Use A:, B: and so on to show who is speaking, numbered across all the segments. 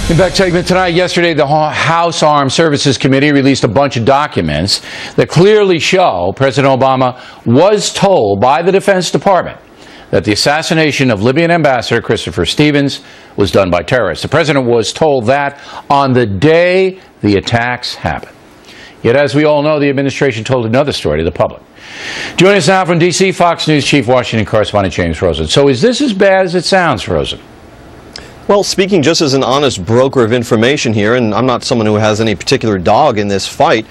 A: In back segment tonight, yesterday, the House Armed Services Committee released a bunch of documents that clearly show President Obama was told by the Defense Department that the assassination of Libyan Ambassador Christopher Stevens was done by terrorists. The president was told that on the day the attacks happened. Yet, as we all know, the administration told another story to the public. Joining us now from D.C., Fox News Chief Washington correspondent James Rosen. So is this as bad as it sounds, Rosen?
B: Well, speaking just as an honest broker of information here, and I'm not someone who has any particular dog in this fight,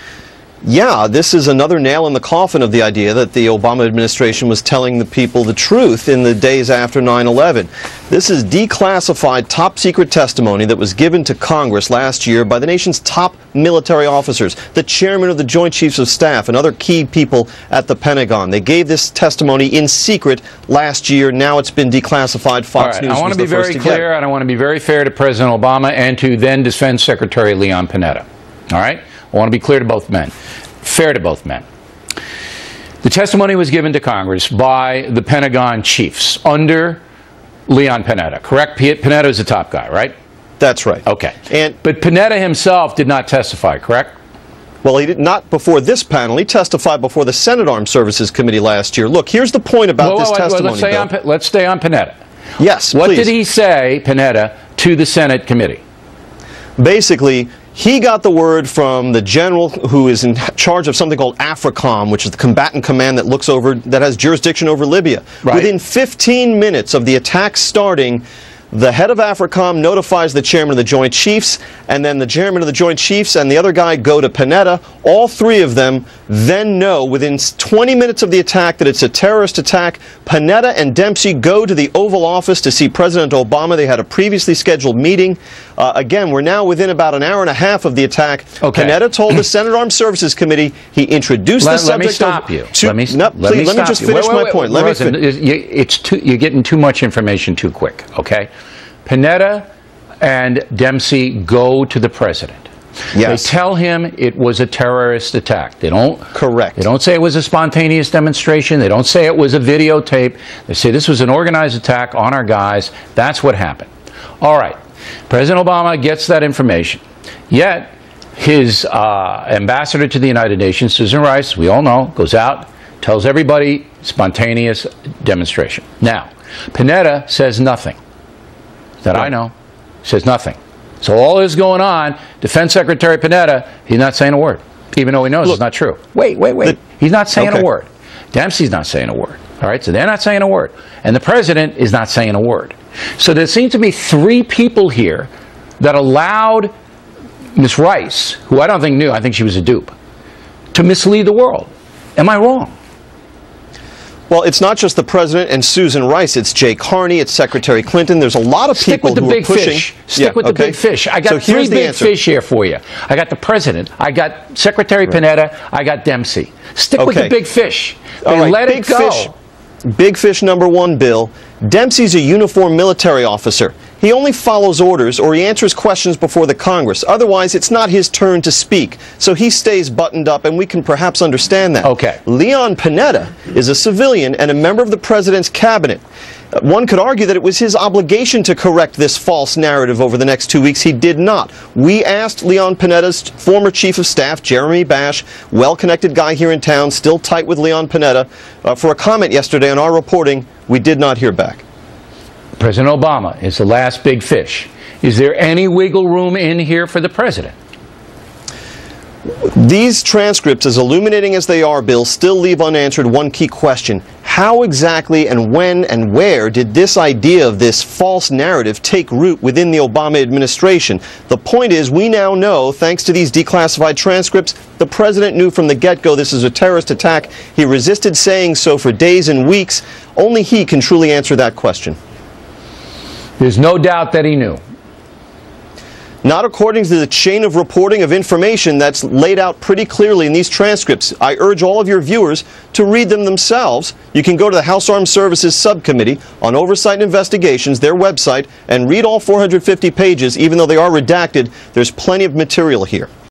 B: yeah, this is another nail in the coffin of the idea that the Obama administration was telling the people the truth in the days after 9/11. This is declassified top-secret testimony that was given to Congress last year by the nation's top military officers, the chairman of the Joint Chiefs of Staff, and other key people at the Pentagon. They gave this testimony in secret last year. Now it's been declassified. Fox News was the first to get it.
A: I want to be very clear, and I want to be very fair to President Obama and to then Defense Secretary Leon Panetta. All right? I want to be clear to both men, fair to both men. The testimony was given to Congress by the Pentagon chiefs under Leon Panetta, correct? Panetta is the top guy, right?
B: That's right.
A: Okay. But Panetta himself did not testify, correct?
B: Well, he did not before this panel. He testified before the Senate Armed Services Committee last year. Look, here's the point about this testimony.
A: Let's stay on Panetta.
B: Yes,
A: What
B: please.
A: did he say, Panetta, to the Senate committee?
B: Basically, he got the word from the general who is in charge of something called AFRICOM, which is the combatant command that has jurisdiction over Libya.
A: Right.
B: Within 15 minutes of the attack starting, the head of AFRICOM notifies the chairman of the Joint Chiefs, and then the chairman of the Joint Chiefs and the other guy go to Panetta. All three of them then know within 20 minutes of the attack that it's a terrorist attack. Panetta and Dempsey go to the Oval Office to see President Obama. They had a previously scheduled meeting. Again, we're now within about an hour and a half of the attack. Okay. Panetta told the Senate Armed Services Committee he introduced the subject.
A: Let me stop you.
B: Let me just finish my point.
A: You're getting too much information too quick, okay? Panetta and Dempsey go to the president.
B: Yes.
A: They tell him it was a terrorist attack. They don't.
B: Correct.
A: They don't say it was a spontaneous demonstration. They don't say it was a videotape. They say this was an organized attack on our guys. That's what happened. All right. President Obama gets that information. Yet, his ambassador to the United Nations, Susan Rice, we all know, goes out, tells everybody spontaneous demonstration. Now, Panetta says nothing. That I know, says nothing. So all is going on. Defense Secretary Panetta, he's not saying a word, even though he knows it's not true. Wait. He's not saying a word. Dempsey's not saying a word. All right, so they're not saying a word. And the president is not saying a word. So there seem to be three people here that allowed Ms. Rice, who I don't think knew, I think she was a dupe, to mislead the world. Am I wrong?
B: Well, it's not just the president and Susan Rice. It's Jay Carney. It's Secretary Clinton. There's a lot of people who are pushing.
A: Stick with the big fish. I got three big fish here for you. I got the president. I got Secretary Panetta. I got Dempsey. Stick with the big fish. They let it go.
B: Big fish number one, Bill. Dempsey's a uniformed military officer. He only follows orders or he answers questions before the Congress. Otherwise, it's not his turn to speak. So he stays buttoned up, and we can perhaps understand that.
A: Okay.
B: Leon Panetta is a civilian and a member of the president's cabinet. One could argue that it was his obligation to correct this false narrative over the next 2 weeks. He did not. We asked Leon Panetta's former chief of staff, Jeremy Bash, well-connected guy here in town, still tight with Leon Panetta, for a comment yesterday on our reporting. We did not hear back.
A: President Obama is the last big fish. Is there any wiggle room in here for the president?
B: These transcripts, as illuminating as they are, Bill, still leave unanswered one key question. How exactly and when and where did this idea of this false narrative take root within the Obama administration? The point is, we now know, thanks to these declassified transcripts, the president knew from the get-go this is a terrorist attack. He resisted saying so for days and weeks. Only he can truly answer that question.
A: There's no doubt that he knew.
B: Not according to the chain of reporting of information that's laid out pretty clearly in these transcripts. I urge all of your viewers to read them themselves. You can go to the House Armed Services Subcommittee on Oversight and Investigations, their website, and read all 450 pages. Even though they are redacted, there's plenty of material here.